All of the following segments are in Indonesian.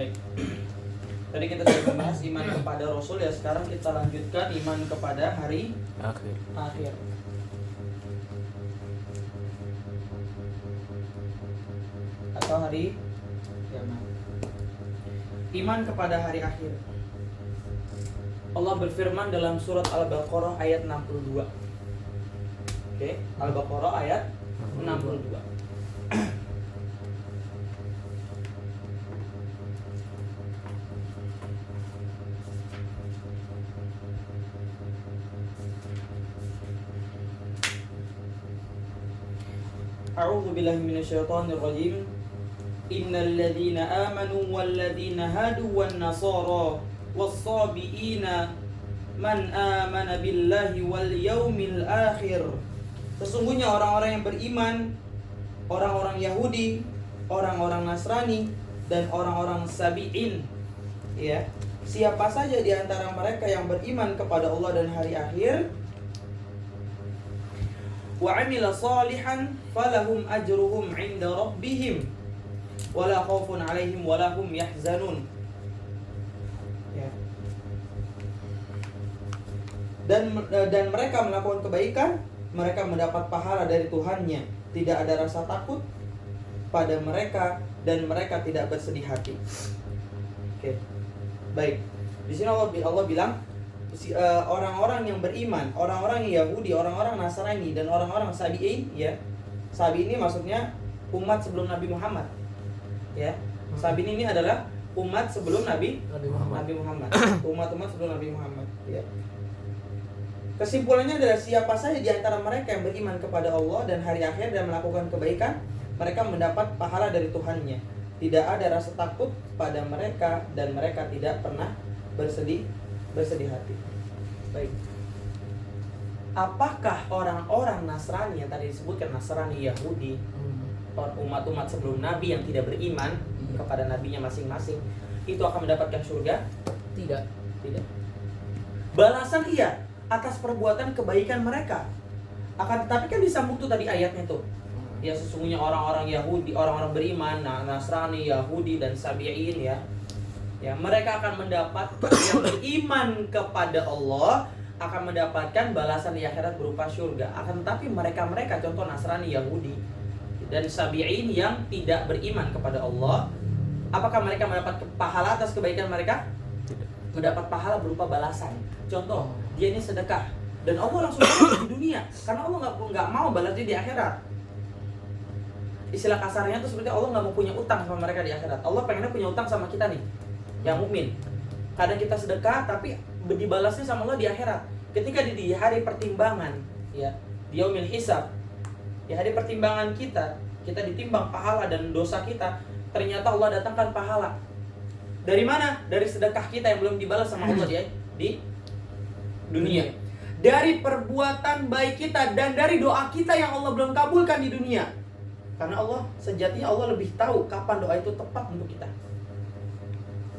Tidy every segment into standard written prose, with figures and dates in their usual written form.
Baik. Tadi kita sudah membahas iman kepada Rasul ya, sekarang kita lanjutkan iman kepada hari akhir. Atau hari kiamat. Iman kepada hari akhir. Allah berfirman dalam surat Al-Baqarah ayat 62. Oke, Al-Baqarah ayat 62. A'udzu billahi minasyaitonir rajim. Innal ladzina amanu wal ladzina hadu wan nasara was-sabiina man amana billahi wal yaumil akhir. Sesungguhnya orang-orang yang beriman, orang-orang Yahudi, orang-orang Nasrani dan orang-orang Sabi'in, ya. Siapa saja di antara mereka yang beriman kepada Allah dan hari akhir, wa 'amila shalihan falahum ajruhum 'inda rabbihim wala khaufun 'alaihim wala hum yahzanun. Ya. Dan mereka melakukan kebaikan, mereka mendapat pahala dari Tuhannya. Tidak ada rasa takut pada mereka dan mereka tidak bersedih hati. Oke. Baik. Di sini Allah bilang orang-orang yang beriman, orang-orang Yahudi, orang-orang Nasrani dan orang-orang Sabi'in, ya. Sabi'in ini maksudnya umat sebelum Nabi Muhammad. Ya. Sabi'in ini adalah umat sebelum Nabi Muhammad. Umat-umat sebelum Nabi Muhammad, ya. Kesimpulannya adalah siapa saja di antara mereka yang beriman kepada Allah dan hari akhir dan melakukan kebaikan, mereka mendapat pahala dari Tuhannya. Tidak ada rasa takut pada mereka dan mereka tidak pernah bersedih hati. Baik. Apakah orang-orang Nasrani yang tadi disebutkan, Nasrani, Yahudi, umat-umat sebelum Nabi yang tidak beriman kepada nabinya masing-masing, itu akan mendapatkan surga? Tidak. Balasan iya atas perbuatan kebaikan mereka. Akan tetapi kan disambung tuh tadi ayatnya tuh. Ya, sesungguhnya orang-orang Yahudi, orang-orang beriman, Nasrani, Yahudi dan Sabi'in, ya. Ya, mereka akan mendapat, yang beriman kepada Allah akan mendapatkan balasan di akhirat berupa surga. Akan tetapi mereka-mereka, contoh Nasrani, Yahudi dan Sabi'in yang tidak beriman kepada Allah, apakah mereka mendapat pahala atas kebaikan mereka? Mendapat pahala berupa balasan. Contoh, dia ini sedekah dan Allah langsung balas di dunia karena Allah nggak mau balas dia di akhirat. Istilah kasarnya tuh seperti Allah nggak mau punya utang sama mereka di akhirat. Allah pengennya punya utang sama kita nih, yang mukmin. Kadang kita sedekah tapi dibalasnya sama Allah di akhirat. Ketika di hari pertimbangan, ya, di yaumil hisab, di hari pertimbangan kita ditimbang pahala dan dosa kita. Ternyata Allah datangkan pahala. Dari mana? Dari sedekah kita yang belum dibalas sama Allah di dunia. Dari perbuatan baik kita dan dari doa kita yang Allah belum kabulkan di dunia. Karena Allah, sejatinya Allah lebih tahu kapan doa itu tepat untuk kita.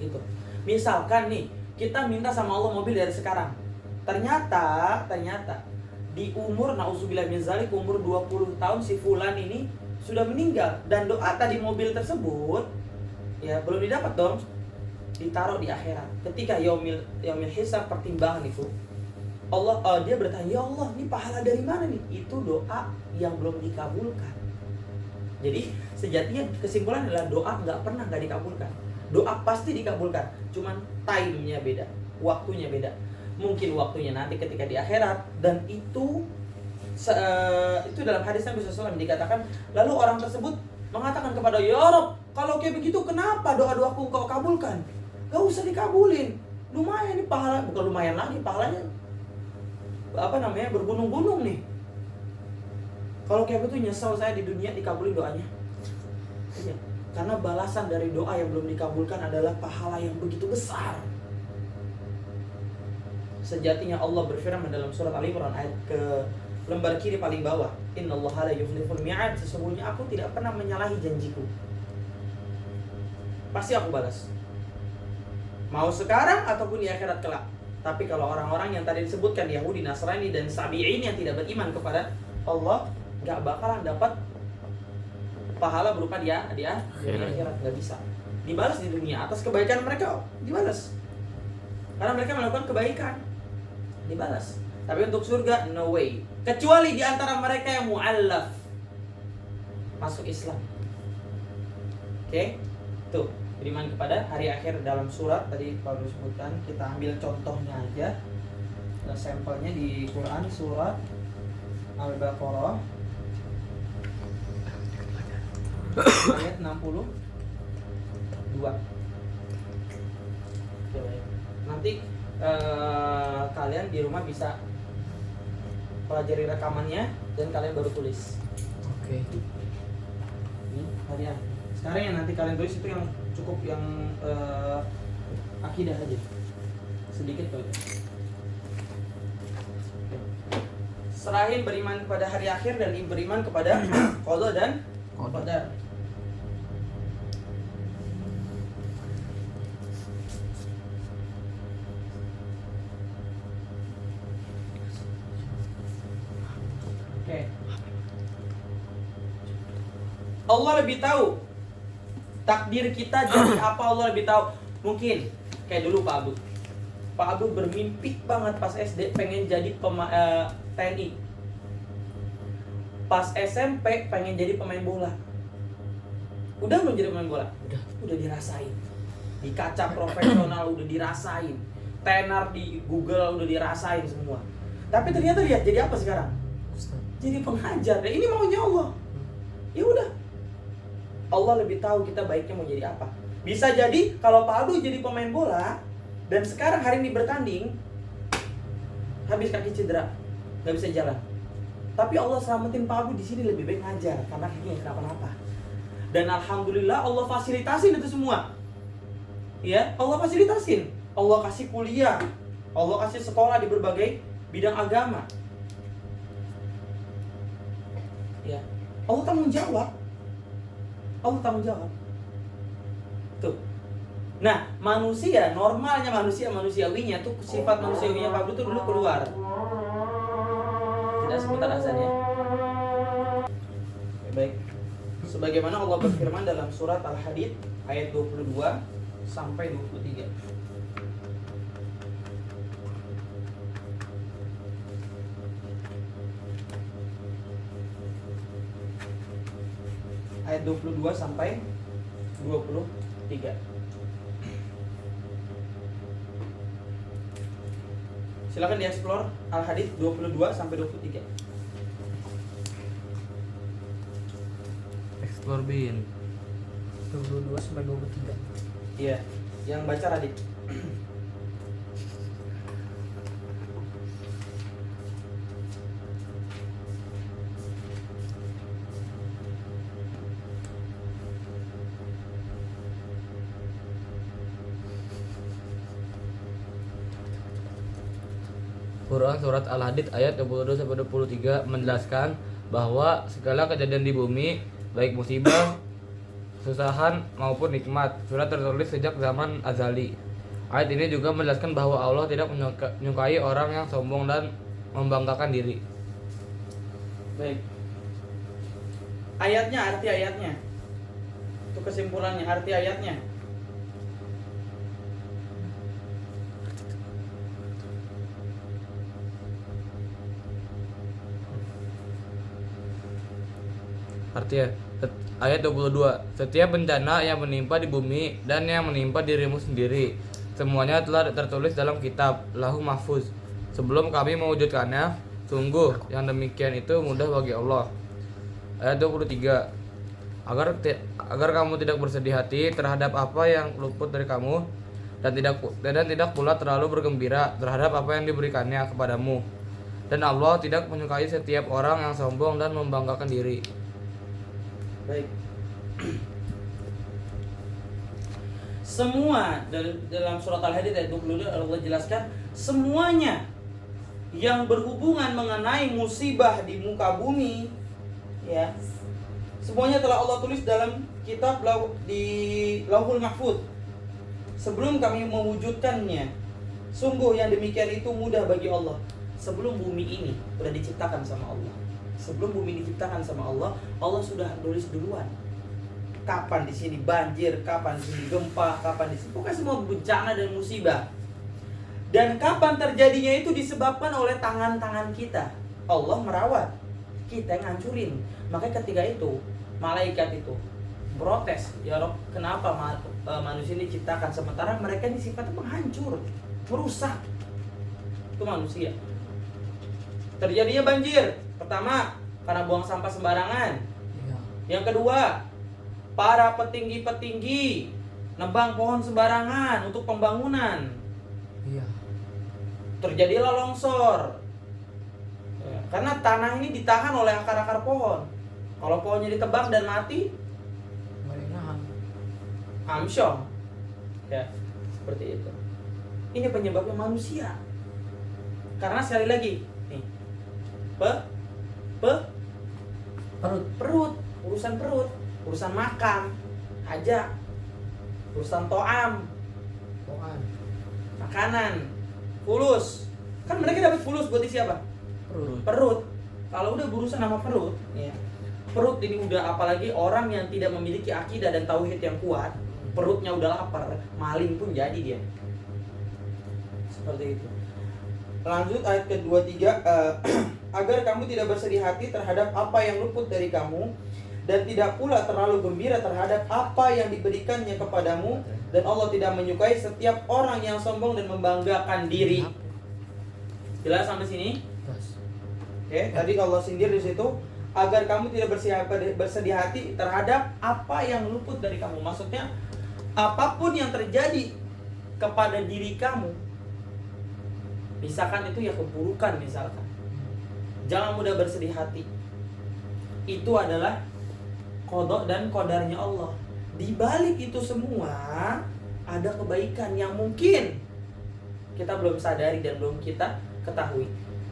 Gitu. Misalkan nih, kita minta sama Allah mobil dari sekarang. Ternyata di umur, na'udzubillah min dzalik, umur 20 tahun si fulan ini sudah meninggal dan doa tadi mobil tersebut ya belum didapat dong. Ditaruh di akhirat. Ketika yaumil hisab, pertimbangan itu, dia bertanya, "Ya Allah, ini pahala dari mana nih?" Itu doa yang belum dikabulkan. Jadi sejatinya kesimpulan adalah doa nggak dikabulkan. Doa pasti dikabulkan, cuman time-nya beda, waktunya beda. Mungkin waktunya nanti ketika di akhirat, dan itu dalam hadis Nabi SAW dikatakan, lalu orang tersebut mengatakan kepada, "Ya Rabb, kalau kayak begitu kenapa doa-doaku Engkau kabulkan? Gak usah dikabulin. Lumayan nih pahala, bukan lumayan lagi pahalanya bergunung-gunung nih. Kalau kayak begitu nyesel saya di dunia dikabulin doanya." Iya, karena balasan dari doa yang belum dikabulkan adalah pahala yang begitu besar. Sejatinya Allah berfirman dalam surat Al-Imran ayat ke lembar kiri paling bawah, "Innallaha la yukhliful mi'ad." Sesungguhnya aku tidak pernah menyalahi janjiku. Pasti aku balas. Mau sekarang ataupun di akhirat kelak. Tapi kalau orang-orang yang tadi disebutkan, Yahudi, Nasrani dan Sabi'in yang tidak beriman kepada Allah, gak bakalan dapat pahala berupa dia akhirat, gak bisa. dibalas di dunia. Atas kebaikan mereka dibalas. Karena mereka melakukan kebaikan, dibalas. Tapi untuk surga, no way. Kecuali di antara mereka yang mu'allaf, masuk Islam. Oke? Tuh, beriman kepada hari akhir dalam surat tadi Pak sebutkan. Kita ambil contohnya aja. Sampelnya di Quran surat Al-Baqarah ayat 62. Nanti kalian di rumah bisa pelajari rekamannya dan kalian baru tulis. Oke. Ini harian. Sekarang yang nanti kalian tulis itu yang cukup yang akidah aja. Sedikit kok. Serahin beriman kepada hari akhir dan beriman kepada qada dan qadar. Oke. Allah lebih tahu takdir kita jadi apa, Allah lebih tahu. Mungkin kayak dulu Pak Abdul. Pak Abdul bermimpi banget pas SD pengen jadi TNI. Pas SMP pengen jadi pemain bola. Udah belum jadi pemain bola? Udah dirasain. Di kaca profesional udah dirasain. Tenar di Google udah dirasain semua. Tapi ternyata lihat jadi apa sekarang? Jadi pengajar. Dan ini maunya Allah. Ya udah. Allah lebih tahu kita baiknya mau jadi apa. Bisa jadi kalau Pak Abdul jadi pemain bola dan sekarang hari ini bertanding habis kaki cedera, nggak bisa jalan. Tapi Allah selamatin Pak Abdul di sini lebih baik ngajar karena kakinya kenapa-napa. Dan alhamdulillah Allah fasilitasin itu semua. Ya, Allah fasilitasin. Allah kasih kuliah, Allah kasih sekolah di berbagai bidang agama. Ya, Allah tanggung jawab. Allah tanggung jawab. Tuh. Nah, manusia, normalnya manusiawinya tuh sifat manusiawinya Pak Abdul tuh dulu keluar. Tidak sebentar azan ya. Baik. Sebagaimana Allah berfirman dalam surat Al-Hadid ayat 22 sampai 23. Ayat 22 sampai 23. Silakan dieksplor Al-Hadid 22 sampai 23. Explore bin 22 sampai 23. Iya, yang baca Radit. Quran surat Al-Hadid ayat 22 sampai 23 menjelaskan bahwa segala kejadian di bumi baik musibah, kesusahan maupun nikmat sudah tertulis sejak zaman azali. Ayat ini juga menjelaskan bahwa Allah tidak menyukai orang yang sombong dan membanggakan diri. Baik. Ayatnya, arti ayatnya. Itu kesimpulannya, arti ayatnya. Artinya ayat 22, setiap bencana yang menimpa di bumi dan yang menimpa dirimu sendiri semuanya telah tertulis dalam kitab Lauhul Mahfuz sebelum kami mewujudkannya. Sungguh yang demikian itu mudah bagi Allah. Ayat 23, agar kamu tidak bersedih hati terhadap apa yang luput dari kamu dan tidak pula terlalu bergembira terhadap apa yang diberikannya kepadamu. Dan Allah tidak menyukai setiap orang yang sombong dan membanggakan diri. Baik. Semua dalam surat Al-Hadid ayat 22 Allah jelaskan semuanya yang berhubungan mengenai musibah di muka bumi, ya, semuanya telah Allah tulis dalam kitab di Lauhul Mahfuz sebelum kami mewujudkannya. Sungguh yang demikian itu mudah bagi Allah. Sebelum bumi ini sudah diciptakan sama Allah. Sebelum bumi diciptakan sama Allah, Allah sudah tulis duluan. Kapan di sini banjir, kapan di sini gempa, kapan di sini pokoknya semua bencana dan musibah. Dan kapan terjadinya itu disebabkan oleh tangan-tangan kita. Allah merawat, kita yang ngancurin. Makanya ketika itu malaikat itu protes, ya Rob, kenapa manusia ini diciptakan sementara mereka ini sifatnya penghancur, merusak. Itu manusia. Terjadinya banjir, pertama karena buang sampah sembarangan. Iya. Yang kedua, para petinggi-petinggi nebang pohon sembarangan untuk pembangunan. Iya. Terjadilah longsor. Ya, karena tanah ini ditahan oleh akar-akar pohon. Kalau pohonnya ditebang dan mati, Nggak ada yang nahan. amsyong. Ya, seperti itu. Ini penyebabnya manusia. Karena sekali lagi, nih, perut, urusan makan, hajat, urusan to'am, Poan. makanan, fulus. Kan mereka dapat fulus buat isi apa? Perut. Kalau udah berurusan sama perut, ya. Perut ini udah, apalagi orang yang tidak memiliki akidah dan tauhid yang kuat, perutnya udah lapar, maling pun jadi dia. Seperti itu. Lanjut ayat kedua tiga, agar kamu tidak bersedih hati terhadap apa yang luput dari kamu, dan tidak pula terlalu gembira terhadap apa yang diberikannya kepadamu, dan Allah tidak menyukai setiap orang yang sombong dan membanggakan diri. Jelas sampai sini? Oke, tadi Allah sindir di situ, agar kamu tidak bersedih hati terhadap apa yang luput dari kamu. Maksudnya apapun yang terjadi kepada diri kamu, misalkan itu ya keburukan misalkan, jangan mudah bersedih hati. Itu adalah qada dan qadarnya Allah. Di balik itu semua ada kebaikan yang mungkin kita belum sadari dan belum kita ketahui.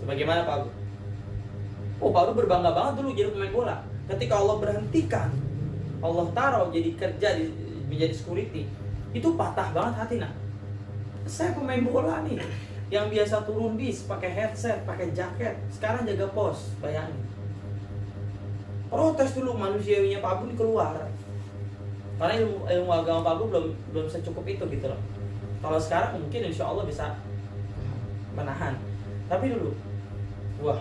Sebagaimana Pak Abu. Pak Abu berbangga banget dulu jadi pemain bola. Ketika Allah berhentikan, Allah taruh jadi kerja menjadi security, itu patah banget hati. Nah, saya pemain bola nih, yang biasa turun bis, pakai headset, pakai jaket, sekarang jaga pos, bayangin. Protes dulu manusiawinya Pak Abu keluar. Karena ilmu agama Pak Abu belum secukup itu gitu loh. Kalau sekarang mungkin insya Allah bisa menahan. Tapi dulu, wah.